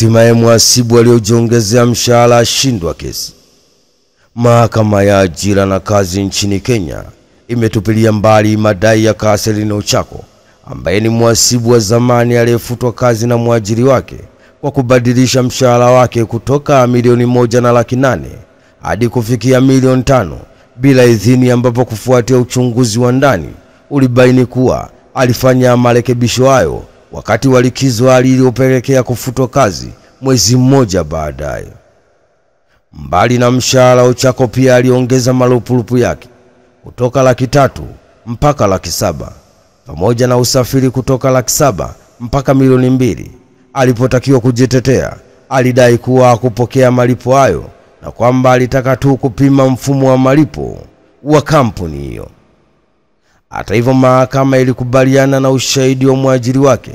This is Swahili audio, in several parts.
Hatimaye mhasibu aliyojiongezea mshahara ashindwa kesi. Mahakama ya ajira na kazi nchini Kenya imetupilia mbali madai ya Catherine Ochako ambaye ni mhasibu wa zamani aliyefutwa kazi na mwajiri wake kwa kubadilisha mshahara wake kutoka milioni 1.8 hadi kufikia milioni 5 bila idhini, ambapo kufuatia uchunguzi wa ndani ulibaini kuwa alifanya marekebisho hayo wakati wa likizo, hali iliyopelekea kufutwa kazi mwezi mmoja baadaye. Mbali na mshahara, Ochako pia aliongeza marupurupu yake kutoka 300,000 mpaka 700,000 pamoja na usafiri kutoka 700,000 mpaka milioni 2. Alipotakiwa kujitetea, alidai kuwa hakupokea malipo hayo na kwamba alitaka tu kupima mfumo wa malipo wa kampuni hiyo. Hata hivyo, mahakama ilikubaliana na ushahidi wa mwajiri wake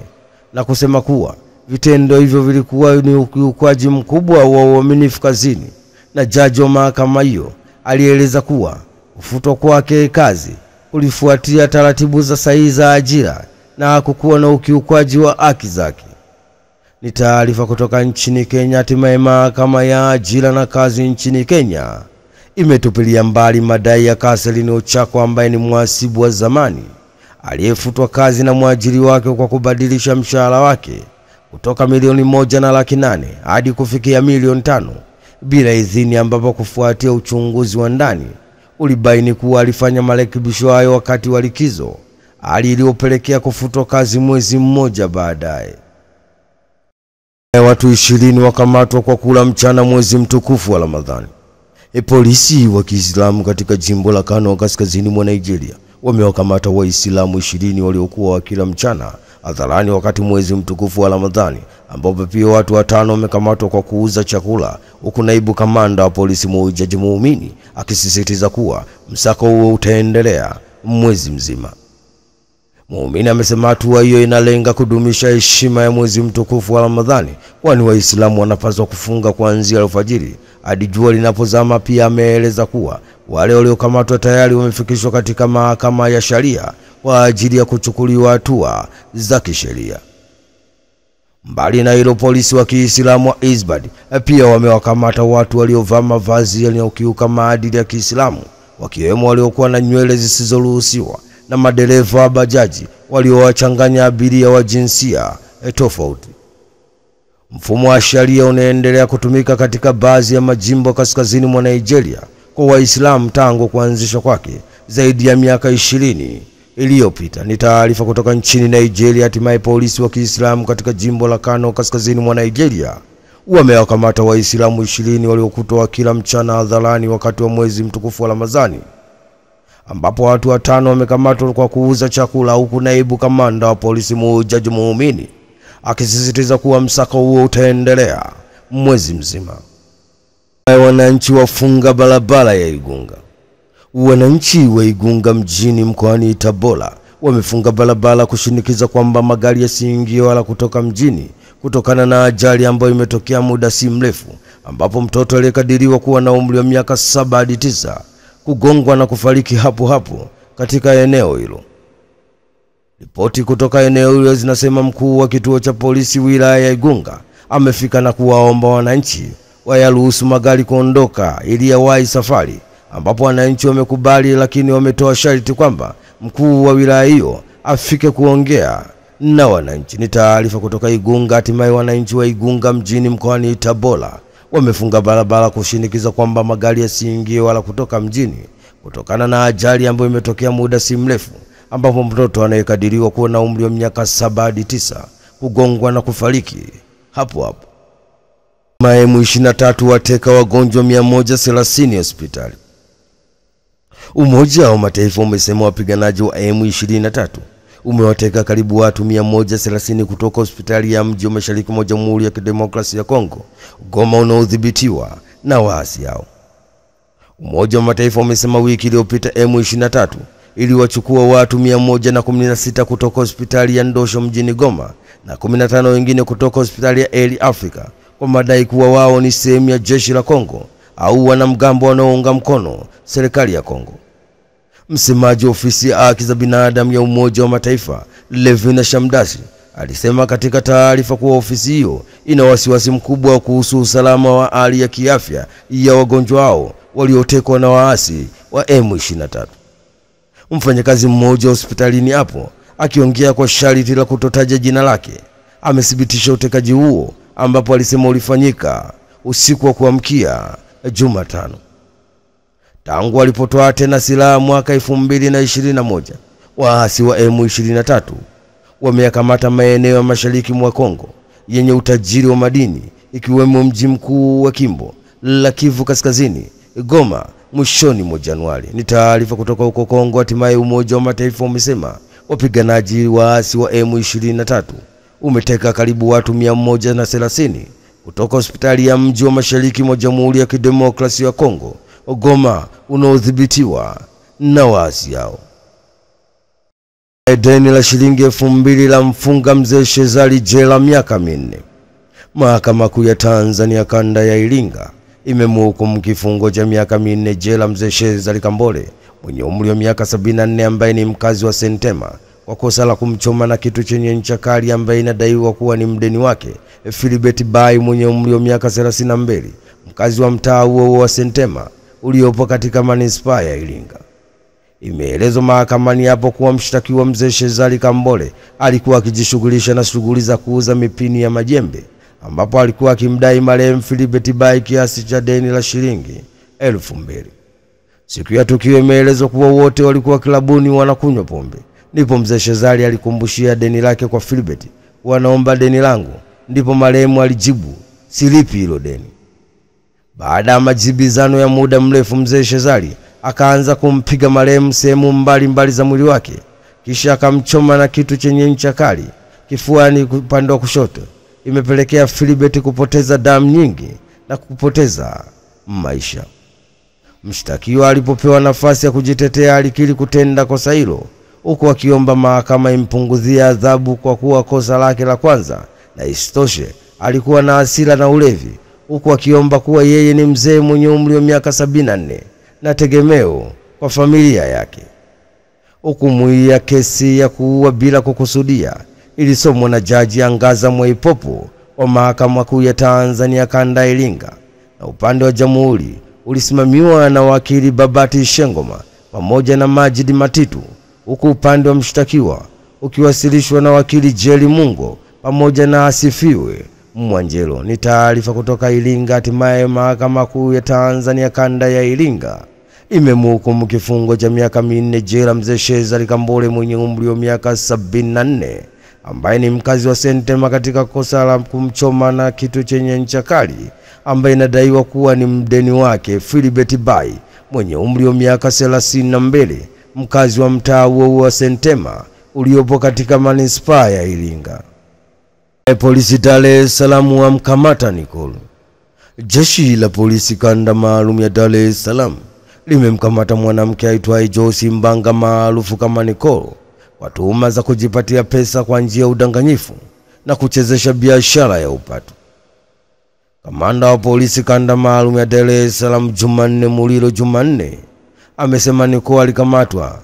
na kusema kuwa vitendo hivyo vilikuwa ni ukiukwaji mkubwa wa uaminifu kazini, na jaji wa mahakama hiyo alieleza kuwa kufutwa kwake kazi kulifuatia taratibu za sahihi za ajira na hakukuwa na ukiukwaji wa haki zake. Ni taarifa kutoka nchini Kenya. Hatimaye mahakama ya ajira na kazi nchini Kenya imetupilia mbali madai ya Catherine Ochako ambaye ni mhasibu wa zamani aliyefutwa kazi na mwajiri wake kwa kubadilisha mshahara wake kutoka milioni 1.8 hadi kufikia milioni 5 bila idhini, ambapo kufuatia uchunguzi wa ndani ulibaini kuwa alifanya marekebisho hayo wakati wa likizo, hali iliyopelekea kufutwa kazi mwezi mmoja baadaye. Watu 20 wakamatwa kwa kula mchana mwezi mtukufu wa Ramadhani. Polisi wa Kiislamu katika jimbo la Kano kaskazini mwa Nigeria wamewakamata Waislamu 20 waliokuwa wakila mchana hadharani wakati mwezi mtukufu wa Ramadhani, ambapo pia watu 5 wamekamatwa kwa kuuza chakula, huku naibu kamanda wa polisi Mujaji Muumini akisisitiza kuwa msako huo utaendelea mwezi mzima. Muumini amesema hatua hiyo inalenga kudumisha heshima ya mwezi mtukufu wa Ramadhani, kwani Waislamu wanapaswa kufunga kuanzia alfajiri hadi jua linapozama. Pia ameeleza kuwa wale waliokamatwa tayari wamefikishwa katika mahakama ya sharia kwa ajili ya kuchukuliwa hatua za kisheria. Mbali na hilo, polisi wa Kiislamu wa Isbad pia wamewakamata watu waliovaa mavazi yanayokiuka maadili ya Kiislamu, wakiwemo waliokuwa na nywele zisizoruhusiwa na madereva wa bajaji waliowachanganya abiria wa jinsia tofauti. Mfumo wa sharia unaendelea kutumika katika baadhi ya majimbo kaskazini mwa Nigeria kwa Waislamu tangu kuanzishwa kwake zaidi ya miaka 20 iliyopita. Ni taarifa kutoka nchini Nigeria. Hatimaye polisi wa Kiislamu katika jimbo la Kano kaskazini mwa Nigeria wamewakamata Waislamu 20 waliokutwa wakila mchana hadharani wakati wa mwezi mtukufu wa Ramadhani, ambapo watu 5 wamekamatwa kwa kuuza chakula, huku naibu kamanda wa polisi Mujaji Muumini akisisitiza kuwa msako huo utaendelea mwezi mzima. Wananchi wafunga barabara ya Igunga. Wananchi wa Igunga mjini mkoani Tabora wamefunga barabara kushinikiza kwamba magari yasiingie wala kutoka mjini kutokana na ajali ambayo imetokea muda si mrefu, ambapo mtoto aliyekadiriwa kuwa na umri wa miaka 7 hadi 9 kugongwa na kufariki hapo hapo katika eneo hilo. Ripoti kutoka eneo hilo zinasema mkuu wa kituo cha polisi wilaya ya Igunga amefika na kuwaomba wananchi wayaruhusu magari kuondoka ili yawahi safari, ambapo wananchi wamekubali, lakini wametoa sharti kwamba mkuu wa wilaya hiyo afike kuongea na wananchi. Ni taarifa kutoka Igunga. Hatimaye wananchi wa Igunga mjini mkoani Tabora wamefunga barabara kushinikiza kwamba magari yasiingie wala kutoka mjini kutokana na ajali ambayo imetokea muda si mrefu, ambapo mtoto anayekadiriwa kuwa na umri wa miaka 7 hadi 9 kugongwa na kufariki hapo hapo. M23 wateka wagonjwa 130 hospitali. Umoja wa Mataifa umesema wapiganaji wa M23 umewateka karibu watu 130 kutoka hospitali ya mji wa mashariki mwa Jamhuri ya Kidemokrasia ya Kongo, Goma, unaodhibitiwa na waasi hao. Umoja wa Mataifa umesema wiki iliyopita M23 iliwachukua watu 116 kutoka hospitali ya Ndosho mjini Goma na 15 wengine kutoka hospitali ya Eli Africa kwa madai kuwa wao ni sehemu ya jeshi la Kongo au wanamgambo wanaounga mkono serikali ya Kongo. Msemaji wa ofisi ya haki za binadamu ya Umoja wa Mataifa Levina Shamdassi alisema katika taarifa kuwa ofisi hiyo ina wasiwasi mkubwa kuhusu usalama wa hali ya kiafya ya wagonjwa hao waliotekwa na waasi wa M23. Mfanyakazi mmoja hospitalini hapo akiongea kwa sharti la kutotaja jina lake amethibitisha utekaji huo, ambapo alisema ulifanyika usiku wa kuamkia Jumatano. Tangu walipotoa tena silaha mwaka 2021, waasi wa M23 wameyakamata maeneo ya mashariki mwa Kongo yenye utajiri wa madini, ikiwemo mji mkuu wa Kimbo la Kivu Kaskazini, Goma, mwishoni mwa Januari. Ni taarifa kutoka huko Kongo. Hatimaye Umoja wa Mataifa umesema wapiganaji waasi wa M23 umeteka karibu watu 130 kutoka hospitali ya mji wa mashariki mwa Jamhuri ya Kidemokrasia ya Kongo, Goma, unaodhibitiwa na waasi hao. Deni la shilingi 2,000 la mfunga mzee Shezali jela miaka 4. Mahakama Kuu ya Tanzania kanda ya Iringa imemhukumu kifungo cha miaka 4 jela mzee Shezali Kambole mwenye umri wa miaka 74 ambaye ni mkazi wa Sentema kwa kosa la kumchoma na kitu chenye ncha kali ambaye inadaiwa kuwa ni mdeni wake Philibert Bai mwenye umri wa miaka 32, mkazi wa mtaa huo wa Sentema uliopo katika manispaa ya Iringa. Imeelezwa mahakamani hapo kuwa mshtakiwa mzee Shezali Kambole alikuwa akijishughulisha na shughuli za kuuza mipini ya majembe, ambapo alikuwa akimdai marehemu Philibert Bai kiasi cha deni la shilingi 2,000. Siku ya tukio imeelezwa kuwa wote walikuwa klabuni wanakunywa pombe. Ndipo mzee Shezali alikumbushia deni lake kwa Philibert, "Wanaomba deni langu." Ndipo marehemu alijibu, "Silipi hilo deni." Baada ya majibizano ya muda mrefu, mzee Shezali akaanza kumpiga marehemu sehemu mbalimbali za mwili wake, kisha akamchoma na kitu chenye ncha kali kifuani upande wa kushoto. Imepelekea Philibert kupoteza damu nyingi na kupoteza maisha. Mshtakiwa alipopewa nafasi ya kujitetea alikiri kutenda kosa hilo, huku akiomba mahakama impunguzie adhabu kwa kuwa kosa lake la kwanza, na isitoshe alikuwa na hasira na ulevi, huku akiomba kuwa yeye ni mzee mwenye umri wa miaka 74 na tegemeo kwa familia yake. Hukumu ya kesi ya kuua bila kukusudia ilisomwa na Jaji Angaza Mwaipopo wa Mahakama Kuu ya Tanzania kanda ya Iringa, na upande wa jamhuri ulisimamiwa na wakili Babati Shengoma pamoja na Majidi Matitu, huku upande wa mshtakiwa ukiwasilishwa na wakili Jeli Mungo pamoja na Asifiwe Mwanjelo. Ni taarifa kutoka Iringa. Hatimaye Mahakama Kuu ya Tanzania kanda ya Iringa imemhukumu kifungo cha miaka 4 jela mzee Shezali Kambole mwenye umri wa miaka 74 ambaye ni mkazi wa Sentema katika kosa la kumchoma na kitu chenye ncha kali ambaye inadaiwa kuwa ni mdeni wake Philibert Bai mwenye umri wa miaka 32, mkazi wa mtaa huo wa Sentema uliopo katika manispaa ya Iringa. Polisi Dar es Salaam wamkamata Nicole. Jeshi la polisi kanda maalum ya Dar es Salaam limemkamata mwanamke aitwaye Joyce Mbanga maarufu kama Nicole kwa tuhuma za kujipatia pesa kwa njia ya udanganyifu na kuchezesha biashara ya upato. Kamanda wa polisi kanda maalum ya Dar es Salaam Jumanne Mulilo Jumanne amesema Nicole alikamatwa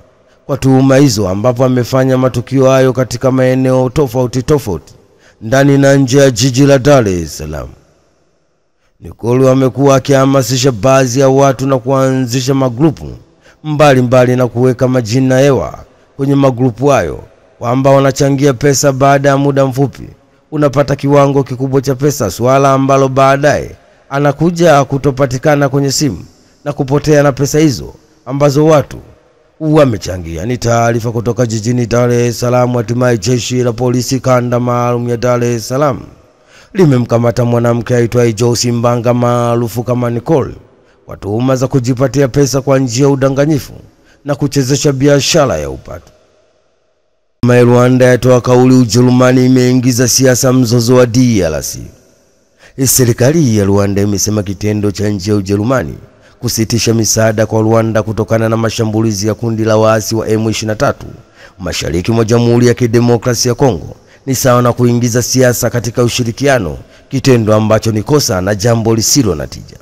kwa tuhuma hizo, ambapo amefanya matukio hayo katika maeneo tofauti ndani na nje ya jiji la Dar es Salaam. Nicole amekuwa akihamasisha baadhi ya watu na kuanzisha magrupu mbalimbali na kuweka majina hewa kwenye magrupu hayo kwamba wanachangia pesa. Baada ya muda mfupi unapata kiwango kikubwa cha pesa, swala ambalo baadaye anakuja kutopatikana kwenye simu na kupotea na pesa hizo ambazo watu wamechangia. Ni taarifa kutoka jijini Dar es Salaam. Hatimaye jeshi la polisi kanda maalum ya Dar es Salaam limemkamata mwanamke aitwaye Joyce Mbanga maarufu kama Nicole kwa tuhuma za kujipatia pesa kwa njia ya udanganyifu na kuchezesha biashara ya upato. Rwanda yatoa kauli Ujerumani imeingiza siasa mzozo wa DRC. Serikali ya Rwanda imesema kitendo cha nchi ya Ujerumani kusitisha misaada kwa Rwanda kutokana na mashambulizi ya kundi la waasi wa M23 mashariki mwa Jamhuri ya Kidemokrasia ya Kongo ni sawa na kuingiza siasa katika ushirikiano, kitendo ambacho ni kosa na jambo lisilo na tija.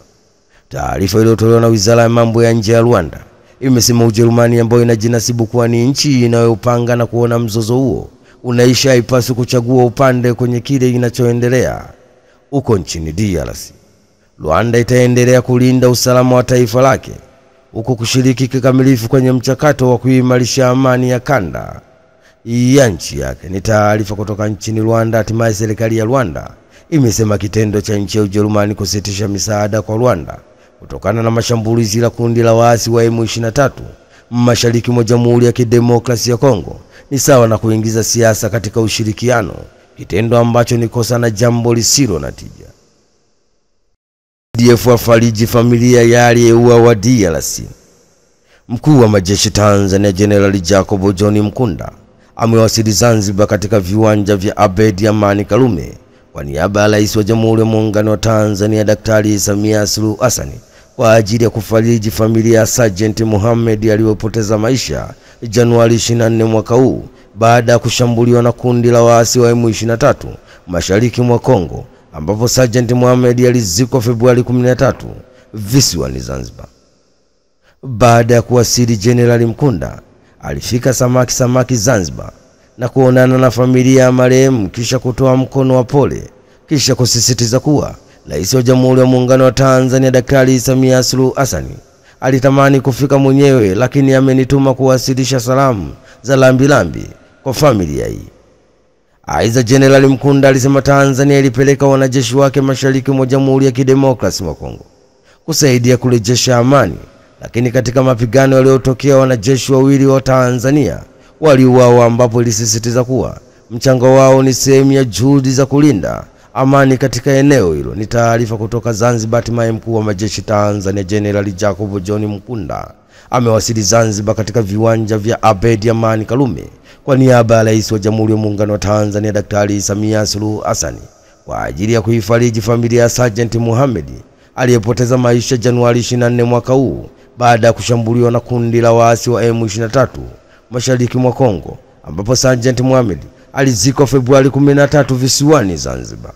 Taarifa iliyotolewa na Wizara ya Mambo ya Nje ya Rwanda imesema Ujerumani, ambayo inajinasibu kuwa ni nchi inayopanga na kuona mzozo huo unaisha haipaswi kuchagua upande kwenye kile kinachoendelea uko nchini DRC. Rwanda itaendelea kulinda usalama wa taifa lake huku kushiriki kikamilifu kwenye mchakato wa kuimarisha amani ya kanda ya nchi yake. Ni taarifa kutoka nchini Rwanda. Hatimaye serikali ya Rwanda imesema kitendo cha nchi ya Ujerumani kusitisha misaada kwa Rwanda kutokana na mashambulizi la kundi la waasi wa M23 mashariki mwa Jamhuri ya Kidemokrasia ya Kongo ni sawa na kuingiza siasa katika ushirikiano, kitendo ambacho ni kosa na jambo lisilo na tija. DF wafariji familia ya aliyeuawa DRC. Mkuu wa majeshi Tanzania General Jacob John Mkunda amewasili Zanzibar katika viwanja vya Abeid Amani Karume kwa niaba ya Rais wa Jamhuri ya Muungano wa Tanzania Daktari Samia Suluhu Hassan kwa ajili ya kufariji familia ya Sergeant Mohamed aliyepoteza maisha Januari 24 mwaka huu baada ya kushambuliwa na kundi la waasi wa M23 mashariki mwa Kongo, ambapo Sergeant Mohamed alizikwa Februari 13 visiwani Zanzibar. Baada ya kuwasili, General Mkunda alifika samaki Zanzibar na kuonana na familia ya marehemu, kisha kutoa mkono wa pole, kisha kusisitiza kuwa Rais wa Jamhuri ya Muungano wa Tanzania Daktari Samia Suluhu Hassan alitamani kufika mwenyewe, lakini amenituma kuwasilisha salamu za lambilambi kwa familia hii. Aidha, General Mkunda alisema Tanzania ilipeleka wanajeshi wake mashariki mwa Jamhuri ya Kidemokrasia ya Kongo kusaidia kurejesha amani, lakini katika mapigano yaliyotokea wanajeshi wawili wa Tanzania waliuawa, ambapo ilisisitiza kuwa mchango wao ni sehemu ya juhudi za kulinda amani katika eneo hilo. Ni taarifa kutoka Zanzibar. Hatimaye mkuu wa majeshi Tanzania General Jacob John Mkunda amewasili Zanzibar katika viwanja vya Abeid Amani Karume kwa niaba ya Rais wa Jamhuri ya Muungano wa Tanzania Daktari Samia Suluhu Hassan kwa ajili ya kuifariji familia ya Sergeant Mohamed aliyepoteza maisha Januari 24 mwaka huu baada ya kushambuliwa na kundi la waasi wa M23 mashariki mwa Kongo, ambapo Sergeant Mohamed alizikwa Februari 13 visiwani Zanzibar.